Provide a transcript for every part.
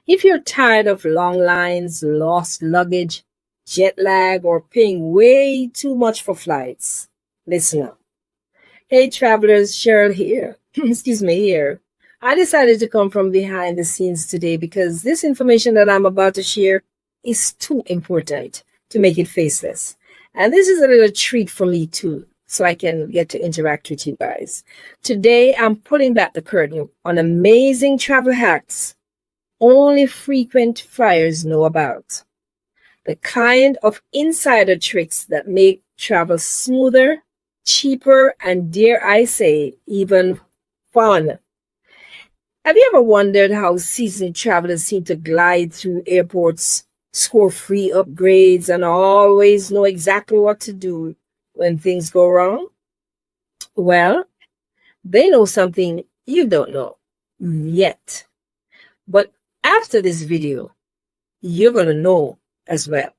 If you're tired of long lines, lost luggage, jet lag, or paying way too much for flights, listen up. Hey travelers, Cheryl here. Excuse me, here. I decided to come from behind the scenes today because this information that I'm about to share is too important to make it faceless. And this is a little treat for me too, so I can get to interact with you guys. Today, I'm pulling back the curtain on amazing travel hacks only frequent flyers know about. The kind of insider tricks that make travel smoother, cheaper, and dare I say, even fun. Have you ever wondered how seasoned travelers seem to glide through airports, score free upgrades, and always know exactly what to do when things go wrong? Well, they know something you don't know yet. But after this video, you're going to know as well.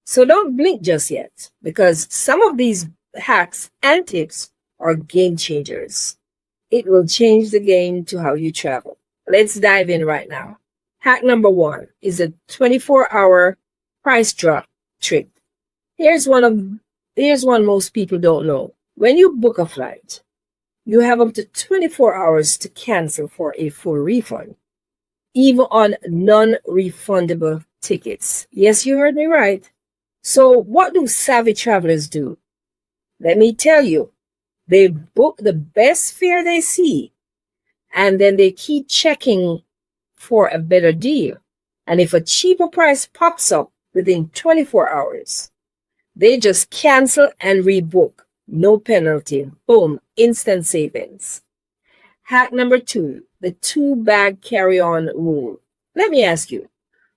So don't blink just yet, because some of these hacks and tips are game changers. It will change the game to how you travel. Let's dive in right now. Hack number 1 is a 24-hour price drop trick. Here's one most people don't know. When you book a flight, you have up to 24 hours to cancel for a full refund, even on non-refundable tickets. Yes, you heard me right. So what do savvy travelers do? Let me tell you, they book the best fare they see, and then they keep checking for a better deal. And if a cheaper price pops up within 24 hours, they just cancel and rebook. No penalty. Boom, instant savings. Hack number 2, the 2-bag carry-on rule. Let me ask you,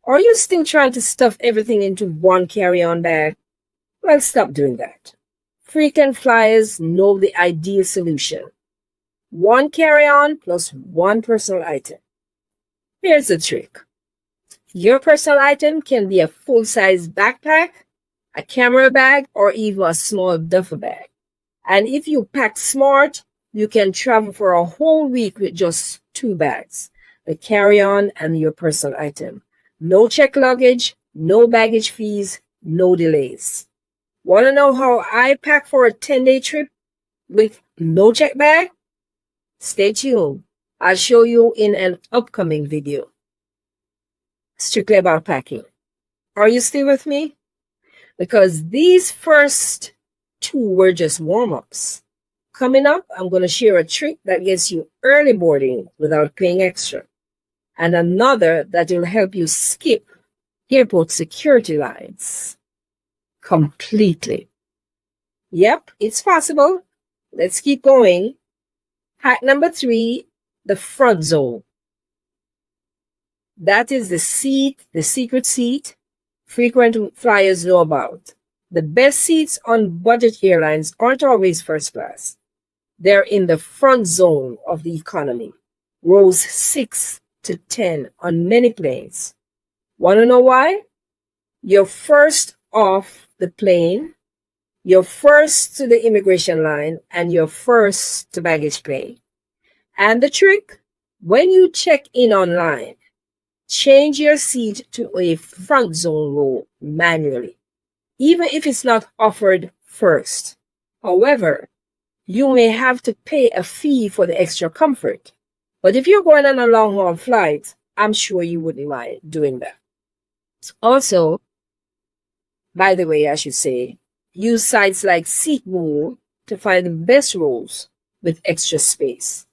are you still trying to stuff everything into one carry-on bag? Well, stop doing that. Frequent flyers know the ideal solution. One carry-on plus one personal item. Here's the trick. Your personal item can be a full-size backpack, a camera bag, or even a small duffel bag. And if you pack smart, you can travel for a whole week with just 2 bags, the carry-on and your personal item. No check luggage, no baggage fees, no delays. Want to know how I pack for a 10-day trip with no check bag? Stay tuned. I'll show you in an upcoming video. Strictly about packing. Are you still with me? Because these first 2 were just warm-ups. Coming up, I'm going to share a trick that gets you early boarding without paying extra, and another that will help you skip airport security lines completely. Yep, it's possible. Let's keep going. Hack number 3, the front zone. That is the secret seat frequent flyers know about. The best seats on budget airlines aren't always first class. They're in the front zone of the economy, rows 6 to 10 on many planes. Want to know why? You're first off the plane, you're first to the immigration line, and you're first to baggage claim. And the trick? When you check in online, change your seat to a front zone row manually, even if it's not offered first. However, you may have to pay a fee for the extra comfort. But if you're going on a long-haul flight, I'm sure you wouldn't mind doing that. Also, by the way, I should say, use sites like SeatMove to find the best rows with extra space.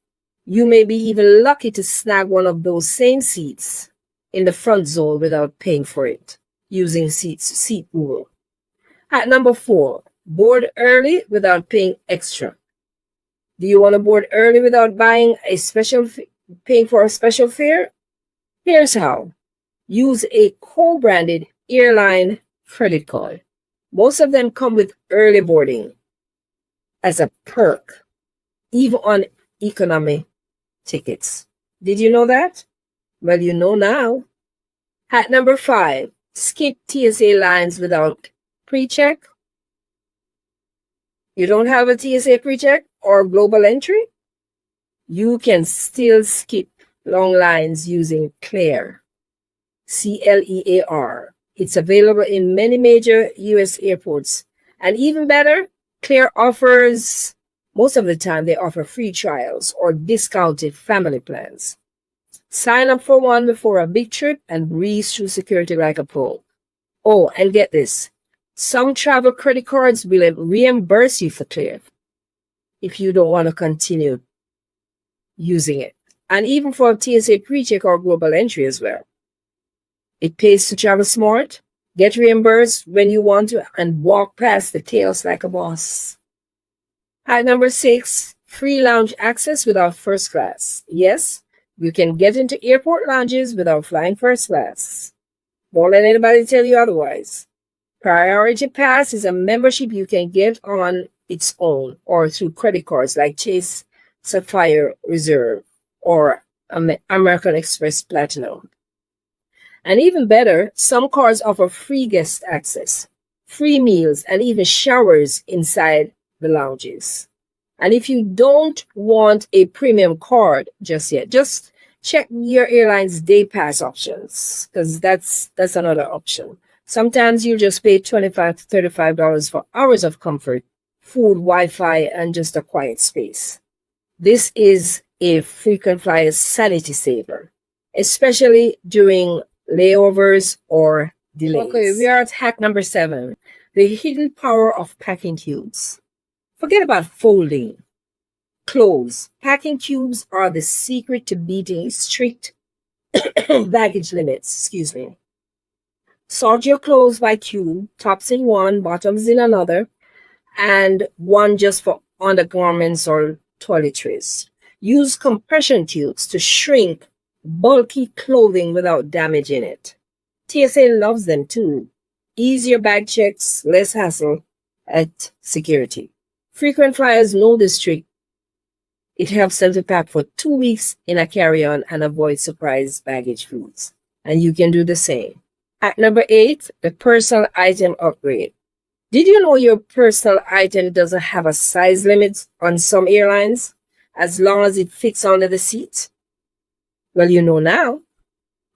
You may be even lucky to snag one of those same seats in the front zone without paying for it using SeatMove. At number 4, board early without paying extra. Do you want to board early without paying for a special fare? Here's how. Use a co-branded airline credit card. Most of them come with early boarding as a perk, even on economy tickets. Did you know that? Well, you know now. Hack number 5, skip TSA lines without pre-check. You don't have a TSA pre-check or global entry? You can still skip long lines using Clear. CLEAR. It's available in many major U.S. airports. And even better, Clear offers, most of the time, they offer free trials or discounted family plans. Sign up for one before a big trip and breeze through security like a pro. Oh, and get this. Some travel credit cards will reimburse you for Clear if you don't want to continue using it. And even for TSA PreCheck or Global Entry as well. It pays to travel smart, get reimbursed when you want to, and walk past the tails like a boss. Hack number 6, free lounge access without first class. Yes, you can get into airport lounges without flying first class. Don't let anybody tell you otherwise. Priority Pass is a membership you can get on its own or through credit cards like Chase Sapphire Reserve or American Express Platinum. And even better, some cards offer free guest access, free meals, and even showers inside the lounges. And if you don't want a premium card just yet, just check your airline's day pass options, because that's another option. Sometimes you just pay $25 to $35 for hours of comfort, food, Wi-Fi, and just a quiet space. This is a frequent flyer sanity saver, especially during layovers or delays. Okay, we are at hack number 7, the hidden power of packing cubes. Forget about folding clothes. Packing cubes are the secret to beating strict baggage limits. Sort your clothes by cube, tops in one, bottoms in another, and one just for undergarments or toiletries. Use compression tubes to shrink bulky clothing without damaging it. TSA loves them too. Easier bag checks, less hassle at security. Frequent flyers know this trick. It helps them to pack for 2 weeks in a carry-on and avoid surprise baggage foods. And you can do the same. At number 8, the personal item upgrade. Did you know your personal item doesn't have a size limit on some airlines, as long as it fits under the seat? Well, you know now.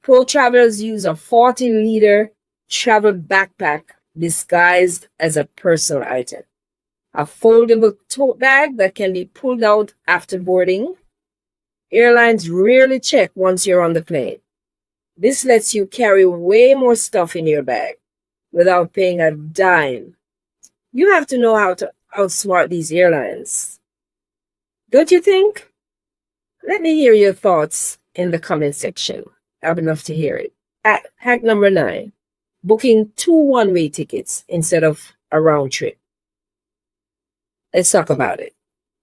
Pro travelers use a 40-liter travel backpack disguised as a personal item. A foldable tote bag that can be pulled out after boarding. Airlines rarely check once you're on the plane. This lets you carry way more stuff in your bag without paying a dime. You have to know how to outsmart these airlines. Don't you think? Let me hear your thoughts in the comment section. I'd love to hear it. Hack number 9, booking 2 one-way tickets instead of a round trip. Let's talk about it.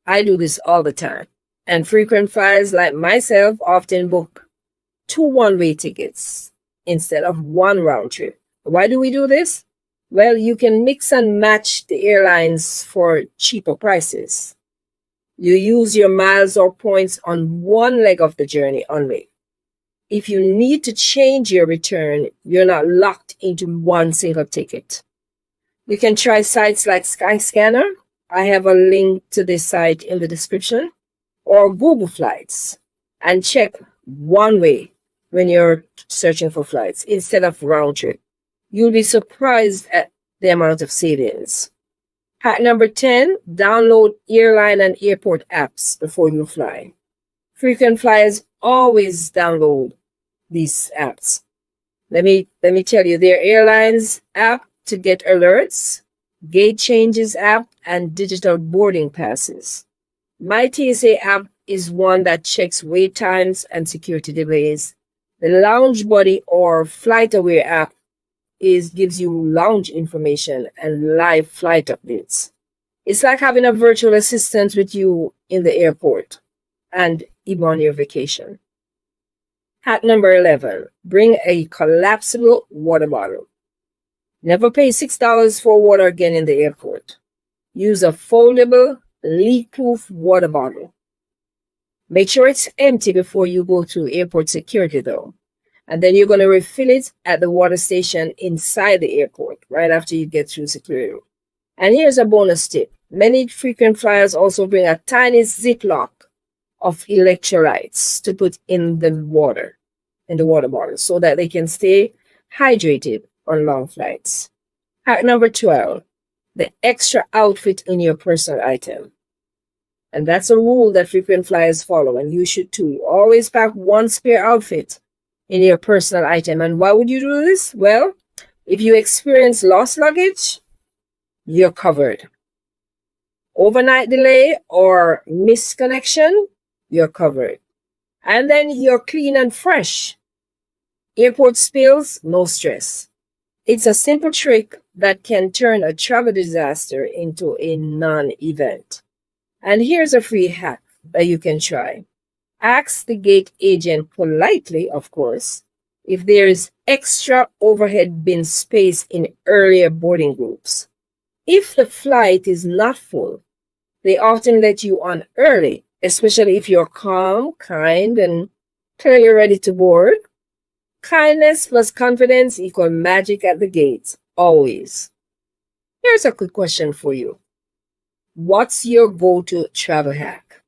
I do this all the time. And frequent flyers like myself often book 2 one-way tickets instead of 1 round trip. Why do we do this? Well, you can mix and match the airlines for cheaper prices. You use your miles or points on one leg of the journey only. If you need to change your return, you're not locked into one single ticket. You can try sites like Skyscanner. I have a link to this site in the description, or Google Flights, and check one way when you're searching for flights instead of round trip. You'll be surprised at the amount of savings. Hack number 10, download airline and airport apps before you fly. Frequent flyers always download these apps. Let me tell you, their airlines app to get alerts, gate changes app, and digital boarding passes. My TSA app is one that checks wait times and security delays. The Lounge Buddy or Flight Aware app gives you lounge information and live flight updates. It's like having a virtual assistant with you in the airport and even on your vacation. Hack number 11, bring a collapsible water bottle. Never pay $6 for water again in the airport. Use a foldable, leak-proof water bottle. Make sure it's empty before you go through airport security though. And then you're going to refill it at the water station inside the airport right after you get through security. And here's a bonus tip. Many frequent flyers also bring a tiny Ziploc of electrolytes to put in the water. in the water bottle so that they can stay hydrated on long flights. Hack number 12, the extra outfit in your personal item. And that's a rule that frequent flyers follow, and you should too. Always pack one spare outfit in your personal item. And why would you do this? Well, if you experience lost luggage, you're covered. Overnight delay or missed connection, you're covered. And then you're clean and fresh. Airport spills, no stress. It's a simple trick that can turn a travel disaster into a non-event. And here's a free hack that you can try. Ask the gate agent politely, of course, if there is extra overhead bin space in earlier boarding groups. If the flight is not full, they often let you on early, especially if you're calm, kind, and clearly ready to board. Kindness plus confidence equal magic at the gates, always. Here's a quick question for you. What's your go-to travel hack?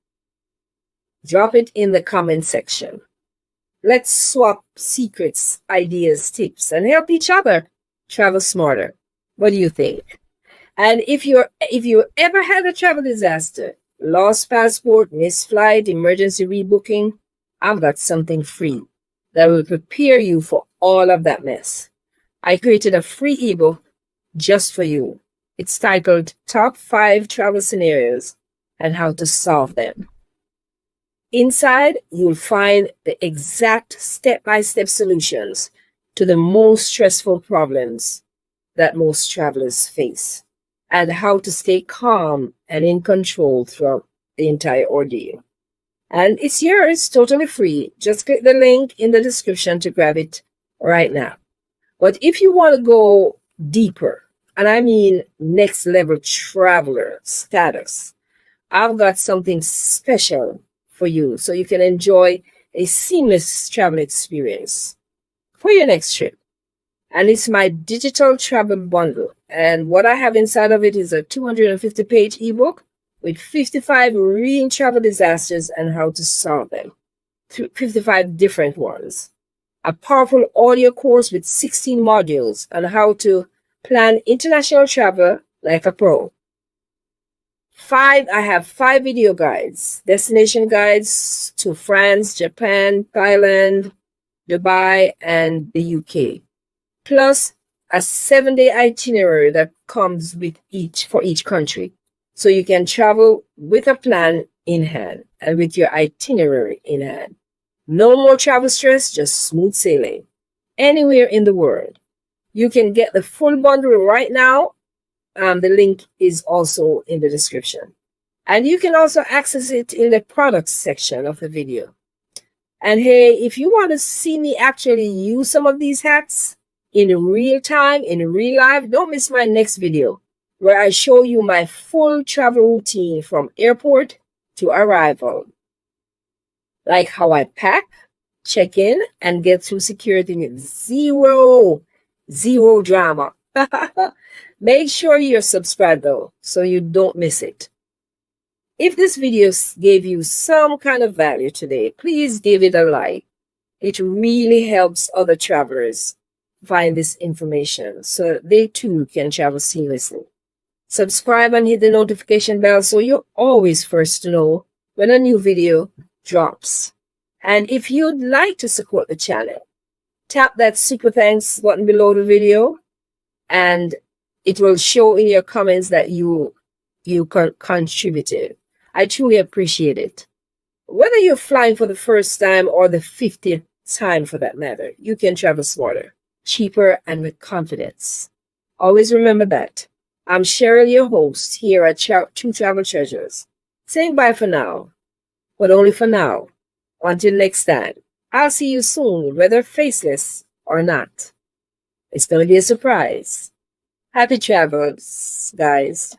Drop it in the comment section. Let's swap secrets, ideas, tips, and help each other travel smarter. What do you think? And if you ever had a travel disaster, lost passport, missed flight, emergency rebooking, I've got something free that will prepare you for all of that mess. I created a free ebook just for you. It's titled Top 5 Travel Scenarios and How to Solve Them. Inside, you'll find the exact step-by-step solutions to the most stressful problems that most travelers face, and how to stay calm and in control throughout the entire ordeal. And it's yours, totally free. Just click the link in the description to grab it right now. But if you want to go deeper, and I mean next level traveler status, I've got something special for you so you can enjoy a seamless travel experience for your next trip. And it's my digital travel bundle. And what I have inside of it is a 250-page ebook with 55 real travel disasters and how to solve them. 55 different ones. A powerful audio course with 16 modules on how to plan international travel like a pro. I have 5 video guides, destination guides to France, Japan, Thailand, Dubai, and the UK. Plus a 7-day itinerary that comes with for each country. So you can travel with a plan in hand and with your itinerary in hand. No more travel stress, just smooth sailing. Anywhere in the world. You can get the full bundle right now. The link is also in the description. And you can also access it in the products section of the video. And hey, if you want to see me actually use some of these hacks in real time, in real life, don't miss my next video where I show you my full travel routine from airport to arrival. Like how I pack, check in, and get through security with zero drama. Make sure you're subscribed though, so you don't miss it. If this video gave you some kind of value today, please give it a like. It really helps other travelers find this information so they too can travel seamlessly. Subscribe and hit the notification bell so you're always first to know when a new video drops. And if you'd like to support the channel, tap that super thanks button below the video and it will show in your comments that you contributed. I truly appreciate it. Whether you're flying for the first time or the 50th time for that matter, you can travel smarter, cheaper, and with confidence. Always remember that. I'm Cheryl, your host, here at True Travel Treasures. Saying bye for now, but only for now. Until next time, I'll see you soon, whether faceless or not. It's going to be a surprise. Happy travels, guys.